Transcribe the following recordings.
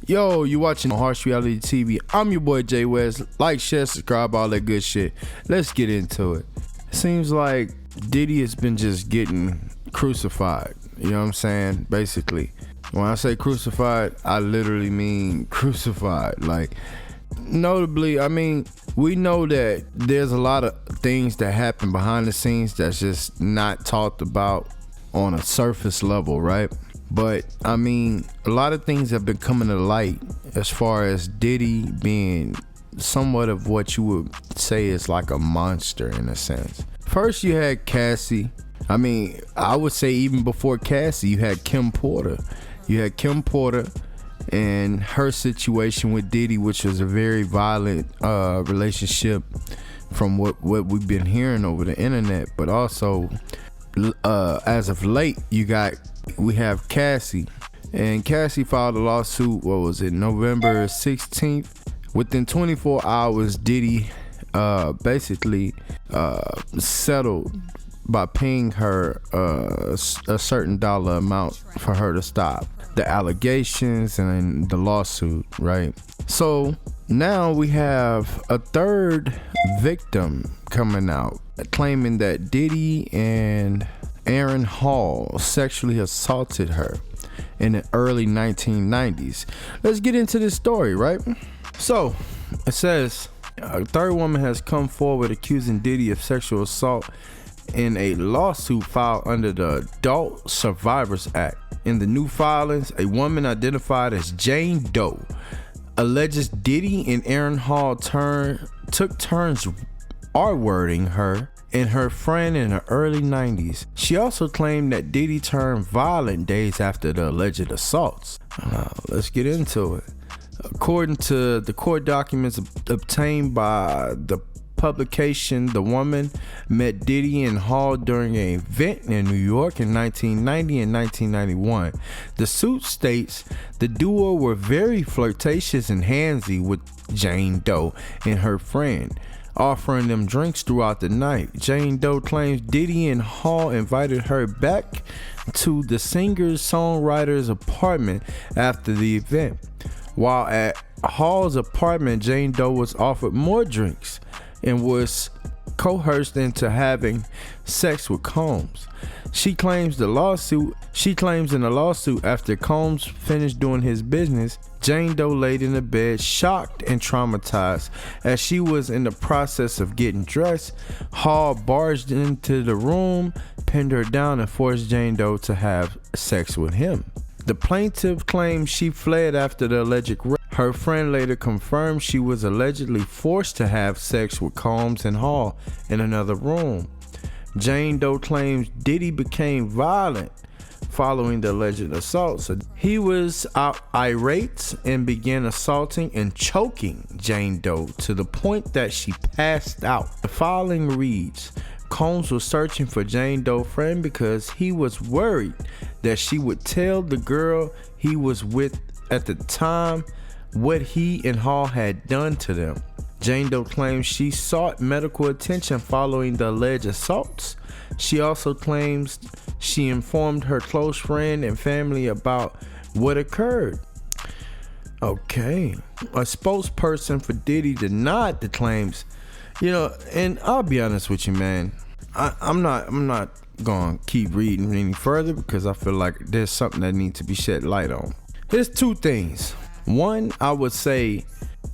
Yo, you watching Harsh Reality TV. I'm your boy Jay West. Like, share, subscribe, all that good shit. Let's get into it. Seems like Diddy has been just getting crucified. You know what I'm saying? Basically. When I say crucified, I literally mean crucified. Like, notably, I mean, we know that there's a lot of things that happen behind the scenes that's just not talked about on a surface level, right? But I mean, a lot of things have been coming to light as far as Diddy being somewhat of what you would say is like a monster in a sense. First, you had Cassie. I mean, I would say even before Cassie, you had Kim Porter. You had Kim Porter and her situation with Diddy, which was a very violent relationship from what we've been hearing over the internet. But also, as of late, we have Cassie, and Cassie filed a lawsuit. What was it, November 16th? Within 24 hours, Diddy basically settled by paying her a certain dollar amount for her to stop the allegations and the lawsuit, right? So now we have a third victim coming out claiming that Diddy and Aaron Hall sexually assaulted her in the early 1990s. Let's get into this story, right? So it says a third woman has come forward accusing Diddy of sexual assault in a lawsuit filed under the Adult Survivors Act. In the new filings, a woman identified as Jane Doe alleges Diddy and Aaron Hall took turns R-wording her and her friend in the early 90s. She also claimed that Diddy turned violent days after the alleged assaults. Let's get into it. According to the court documents obtained by the publication, the woman met Diddy and Hall during an event in New York in 1990 and 1991. The suit states the duo were very flirtatious and handsy with Jane Doe and her friend, offering them drinks throughout the night. Jane Doe claims Diddy and Hall invited her back to the singer-songwriter's apartment after the event. While at Hall's apartment, Jane Doe was offered more drinks and was coerced into having sex with Combs. She claims in the lawsuit after Combs finished doing his business, Jane Doe laid in the bed shocked and traumatized. As she was in the process of getting dressed, Hall barged into the room, pinned her down, and forced Jane Doe to have sex with him. The plaintiff claims she fled after the alleged rape. Her friend later confirmed she was allegedly forced to have sex with Combs and Hall in another room. Jane Doe claims Diddy became violent following the alleged assaults. He was irate and began assaulting and choking Jane Doe to the point that she passed out. The filing reads, Combs was searching for Jane Doe's friend because he was worried that she would tell the girl he was with at the time what he and Hall had done to them. Jane Doe claims she sought medical attention following the alleged assaults. She also claims she informed her close friend and family about what occurred. Okay. A spokesperson for Diddy denied the claims. And I'll be honest with you, man. I'm not gonna keep reading any further because I feel like there's something that needs to be shed light on. There's two things. One, I would say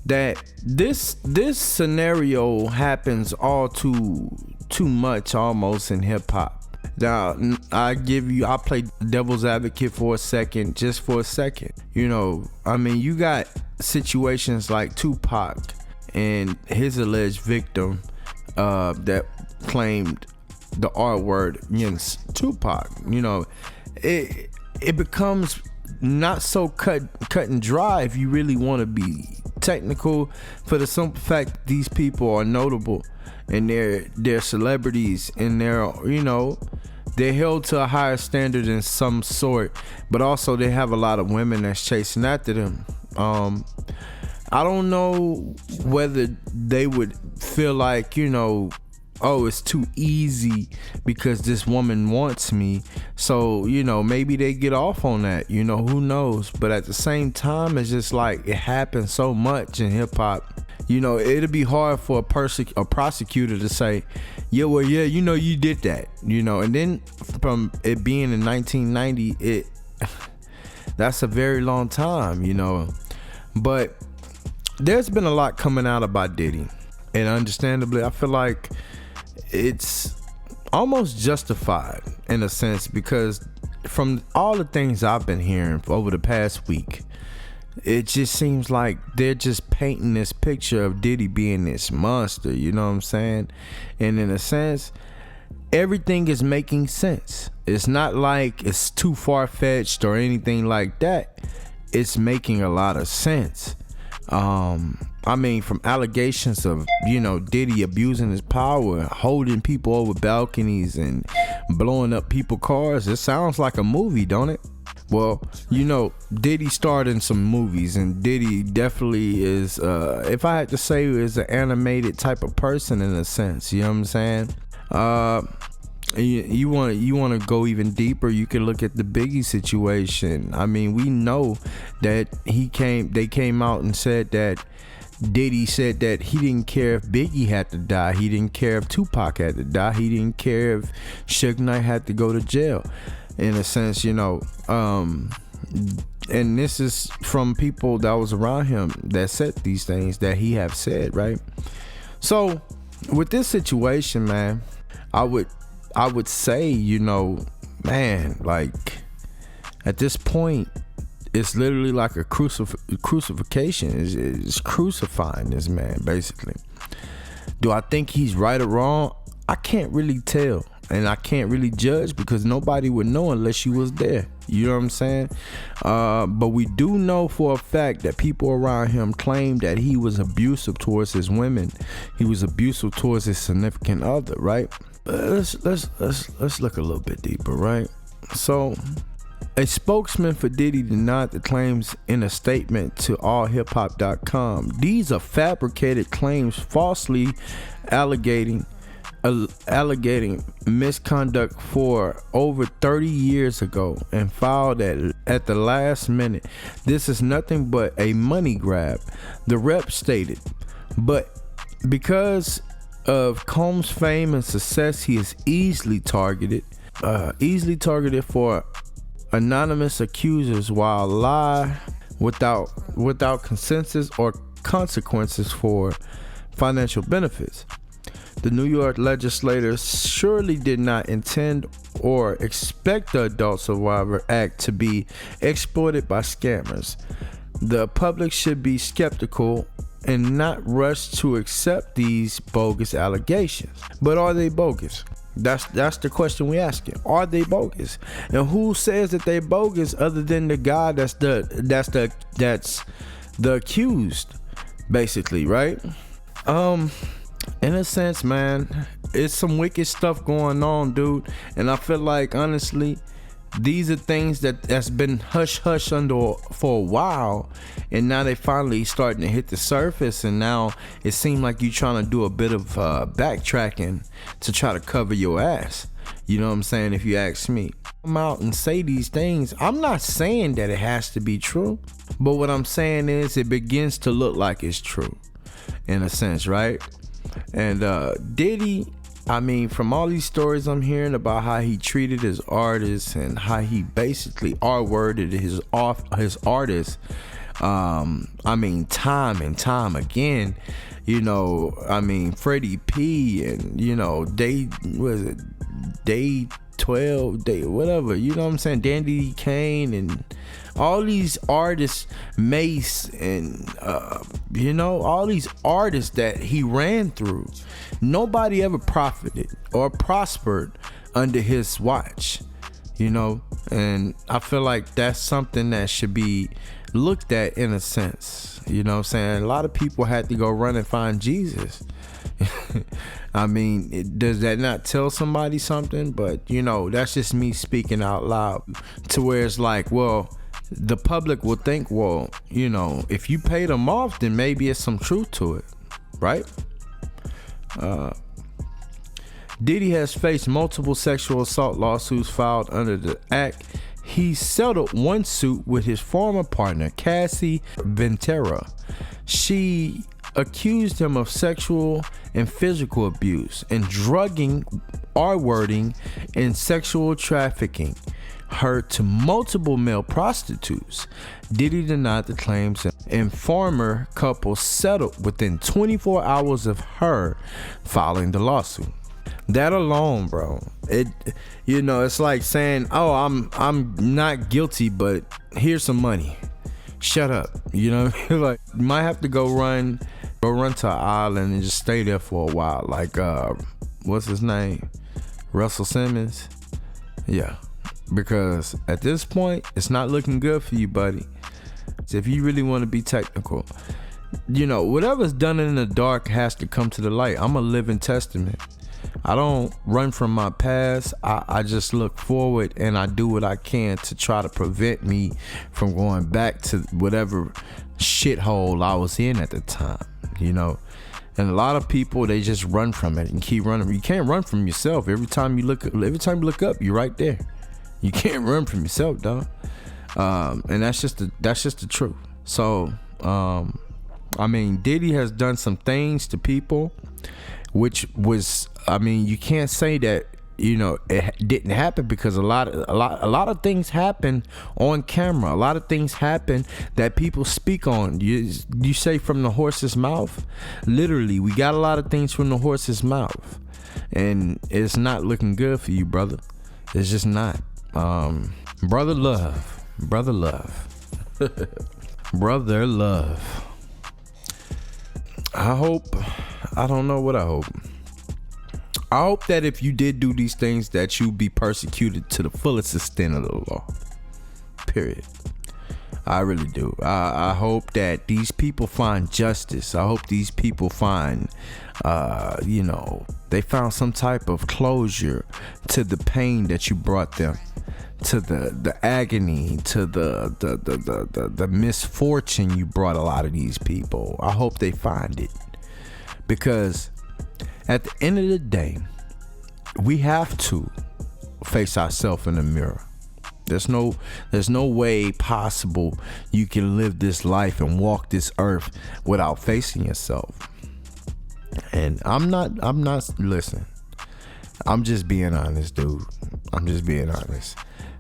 that this scenario happens all too much almost in hip hop. Now, I'll play devil's advocate for a second, just for a second. You got situations like Tupac and his alleged victim that claimed the R word against Tupac. It becomes not so cut and dry if you really want to be technical, for the simple fact that these people are notable and they're celebrities and they're held to a higher standard in some sort, but also they have a lot of women that's chasing after them. I don't know whether they would feel like oh, it's too easy because this woman wants me. So, maybe they get off on that, who knows? But at the same time, it's just like it happens so much in hip hop. It'll be hard for a prosecutor to say, yeah, well, yeah, you did that, and then from it being in 1990, that's a very long time, but there's been a lot coming out about Diddy, and understandably, I feel like it's almost justified in a sense, because from all the things I've been hearing over the past week, it just seems like they're just painting this picture of Diddy being this monster, you know what I'm saying? And in a sense, everything is making sense. It's not like it's too far-fetched or anything like that. It's making a lot of sense. From allegations of, Diddy abusing his power, holding people over balconies and blowing up people's cars, it sounds like a movie, don't it? Well, Diddy starred in some movies, and Diddy definitely is, if I had to say, is an animated type of person in a sense. You know what I'm saying? You want to go even deeper, you can look at the Biggie situation. I mean, we know that they came out and said that Diddy said that he didn't care if Biggie had to die. He didn't care if Tupac had to die. He didn't care if Suge Knight had to go to jail. In a sense, and this is from people that was around him that said these things that he have said, right? So with this situation, man, I would say, man, like at this point, it's literally like a crucifixion. It's crucifying this man, basically. Do I think he's right or wrong? I can't really tell. And I can't really judge because nobody would know unless you was there. You know what I'm saying? But we do know for a fact that people around him claim that he was abusive towards his women. He was abusive towards his significant other, right? Let's look a little bit deeper, right? So, a spokesman for Diddy denied the claims in a statement to allhiphop.com. These are fabricated claims falsely alleging misconduct for over 30 years ago and filed at the last minute. This is nothing but a money grab, the rep stated. But because of Combs' fame and success, he is easily targeted for anonymous accusers while lie without consensus or consequences for financial benefits. The New York legislators surely did not intend or expect the Adult Survivor Act to be exploited by scammers. The public should be skeptical and not rush to accept these bogus allegations. But are they bogus? That's the question we asking. Are they bogus? And who says that they bogus other than the guy that's the accused, basically, right? In a sense, man, it's some wicked stuff going on, dude. And I feel like, honestly, these are things that's been hush under for a while, and now they finally starting to hit the surface. And now it seems like you're trying to do a bit of backtracking to try to cover your ass. You know what I'm saying? If you ask me, come out and say these things. I'm not saying that it has to be true, but what I'm saying is it begins to look like it's true, in a sense, right? And Diddy, I mean, from all these stories I'm hearing about how he treated his artists and how he basically R-worded his artists, I mean, time and time again, Freddie P and, Day 12, whatever, you know what I'm saying, Dandy Kane and all these artists, Mace and all these artists that he ran through, nobody ever profited or prospered under his watch, and I feel like that's something that should be looked at in a sense. You know what I'm saying? A lot of people had to go run and find Jesus. I mean, does that not tell somebody something? But that's just me speaking out loud, to where it's like, well, the public will think, well, if you paid them off, then maybe it's some truth to it, right? Diddy has faced multiple sexual assault lawsuits filed under the act. He settled one suit with his former partner, Cassie Ventura. She accused him of sexual and physical abuse and drugging, R-wording, and sexual trafficking her to multiple male prostitutes. Diddy denied the claims, and former couple settled within 24 hours of her filing the lawsuit. That alone, bro, it's like saying, oh, I'm not guilty, but here's some money. Shut up. You know what I mean? Like, you might have to go run to an island and just stay there for a while. Like, what's his name? Russell Simmons? Yeah. Because at this point, it's not looking good for you, buddy. So if you really want to be technical, whatever's done in the dark has to come to the light. I'm a living testament. I don't run from my past. I just look forward and I do what I can to try to prevent me from going back to whatever shithole I was in at the time, And a lot of people, they just run from it and keep running. You can't run from yourself. Every time you look up, you're right there. You can't run from yourself, dog. And that's just the truth. So, Diddy has done some things to people, which was, you can't say that, it didn't happen, because a lot of things happen on camera. A lot of things happen that people speak on. You say from the horse's mouth. Literally, we got a lot of things from the horse's mouth, and it's not looking good for you, brother. It's just not. Brother love. Brother love. I don't know what I hope. I hope that if you did do these things, that you be persecuted to the fullest extent of the law. Period. I really do. I hope that these people find justice. I hope these people find, they found some type of closure to the pain that you brought them, to the agony, to the misfortune you brought a lot of these people. I hope they find it, because at the end of the day, we have to face ourselves in the mirror. There's no way possible you can live this life and walk this earth without facing yourself. And I'm not listen. I'm just being honest, dude. I'm just being honest.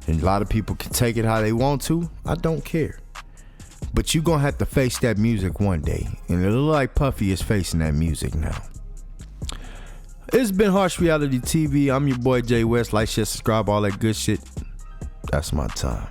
And a lot of people can take it how they want to. I don't care. But you're going to have to face that music one day. And it looks like Puffy is facing that music now. It's been Harsh Reality TV. I'm your boy Jay West. Like, share, subscribe, all that good shit. That's my time.